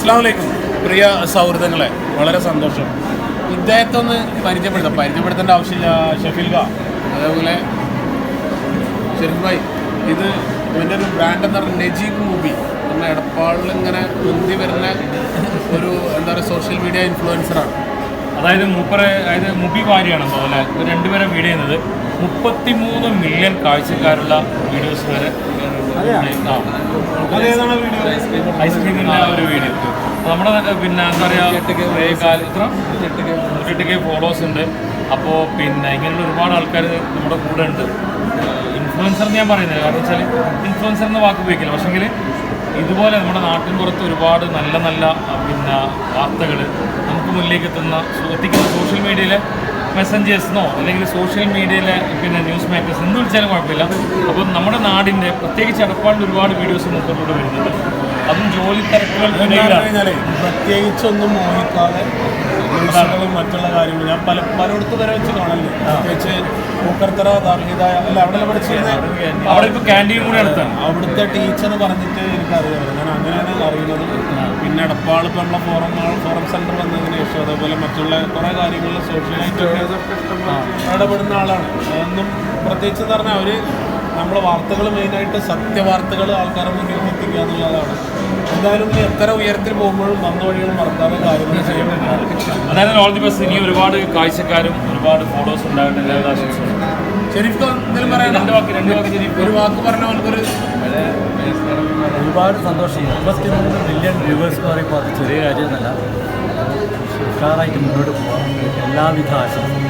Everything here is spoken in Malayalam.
അസ്സലാമു അലൈക്കും പ്രിയ സൗഹൃദങ്ങളെ, വളരെ സന്തോഷം. ഇദ്ദേഹത്തെ ഒന്ന് പരിചയപ്പെടുത്തേണ്ട ആവശ്യമില്ല. ഷഫീൽക, അതേപോലെ ഷെരീഫ് ഭായ്, ഇത് ഇവൻ്റെ ഒരു ബ്രാൻഡ് എന്ന് പറഞ്ഞാൽ നജീബ് മൂബി എന്ന എടപ്പാളിൽ ഇങ്ങനെ പൊന്തി വരുന്ന ഒരു സോഷ്യൽ മീഡിയ ഇൻഫ്ലുവൻസറാണ്. അതായത് മുബി വാരിയാണ് അതുപോലെ രണ്ടുപേരെ വീഡിയോ ചെയ്യുന്നത് 33 മില്യൺ കാഴ്ചക്കാരുള്ള വീഡിയോസ് വരെ. ഐസ്ക്രീമിൻ്റെ ഒരു വീഡിയോ നമ്മുടെ പിന്നെ എന്താ പറയുക, 8K ഫോളോവേഴ്സ് ഉണ്ട്. അപ്പോൾ പിന്നെ ഇങ്ങനെയുള്ള ഒരുപാട് ആൾക്കാർ നമ്മുടെ കൂടെ ഉണ്ട്. ഇൻഫ്ലുവൻസർ ഞാൻ പറയുന്നത് കാരണം വെച്ചാൽ ഇൻഫ്ലുവൻസർ എന്ന വാക്ക് ഉപയോഗിക്കില്ല, പക്ഷേങ്കിൽ ഇതുപോലെ നമ്മുടെ നാട്ടിൻ പുറത്ത് ഒരുപാട് നല്ല നല്ല പിന്നെ വാർത്തകൾ നമുക്ക് മുന്നിലേക്ക് എത്തിക്കുന്ന സോഷ്യൽ മീഡിയയിലെ മെസ്സഞ്ചേഴ്സിനോ അല്ലെങ്കിൽ സോഷ്യൽ മീഡിയയിലെ പിന്നെ ന്യൂസ് മേക്കേഴ്സ് എന്ത് വിളിച്ചാലും കുഴപ്പമില്ല. അപ്പോൾ നമ്മുടെ നാടിൻ്റെ പ്രത്യേകിച്ച് എടപ്പാളിൽ ഒരുപാട് വീഡിയോസ് മുന്നോട്ട് വരുന്നുണ്ട്. അതും ജോലി തിരക്കുകൾ പ്രത്യേകിച്ചൊന്നും മോഹിക്കാതെ ന്യൂസുകളും മറ്റുള്ള കാര്യങ്ങളും ഞാൻ പലയിടത്ത് വരെ വെച്ച് കാണല്ലേ. പ്രത്യേകിച്ച് പൂക്കർത്തറ ദാർഹിതായ അല്ല അവിടെ പഠിച്ചിരുന്നത്, അവിടെ ഇപ്പോൾ ക്യാൻറ്റീൻ കൂടെ അടുത്താണ്. അവിടുത്തെ ടീച്ചർ പറഞ്ഞിട്ട് എനിക്കറിയാം, ഞാൻ അങ്ങനെയാണ് അറിയുന്നത്. പിന്നെ എടപ്പാൾ ഇപ്പോൾ നമ്മളെ ഫോറം സെൻറ്റർ വന്നതിന് ശേഷം അതേപോലെ മറ്റുള്ള കുറേ കാര്യങ്ങളിൽ സോഷ്യലായിട്ട് ഇടപെടുന്ന ആളാണ്. അതൊന്നും പ്രത്യേകിച്ച് എന്ന് പറഞ്ഞാൽ അവർ നമ്മളെ വാർത്തകൾ മെയിനായിട്ട് സത്യവാർത്തകൾ ആൾക്കാരുടെ മുന്നിൽ എത്തിക്കുക എന്നുള്ളതാണ്. എന്തായാലും എത്ര ഉയരത്തിൽ പോകുമ്പോഴും വന്ന വഴികൾ മറക്കാതെ കാര്യങ്ങൾ ചെയ്യണം. അതായത് ഓൾ ദി ബെസ്റ്റ്. ഇനി ഒരുപാട് കാഴ്ചക്കാരും ഒരുപാട് ഫോളോവേഴ്സ് ഉണ്ടാകട്ടെ. ഷെരീഫ് എന്തെങ്കിലും പറയാം? രണ്ട് വാക്ക് ഷെരീഫ് ഒരു വാക്ക് പറഞ്ഞാൽ നമുക്കൊരു ഒരുപാട് സന്തോഷം. 33 മില്യൺ വ്യൂവേഴ്സ് എന്ന് പറയുമ്പോൾ അത് ചെറിയ കാര്യമൊന്നുമല്ല. ഉഷാറായിട്ട് മുന്നോട്ട് പോകാം. എല്ലാവിധ ആശംസകളും.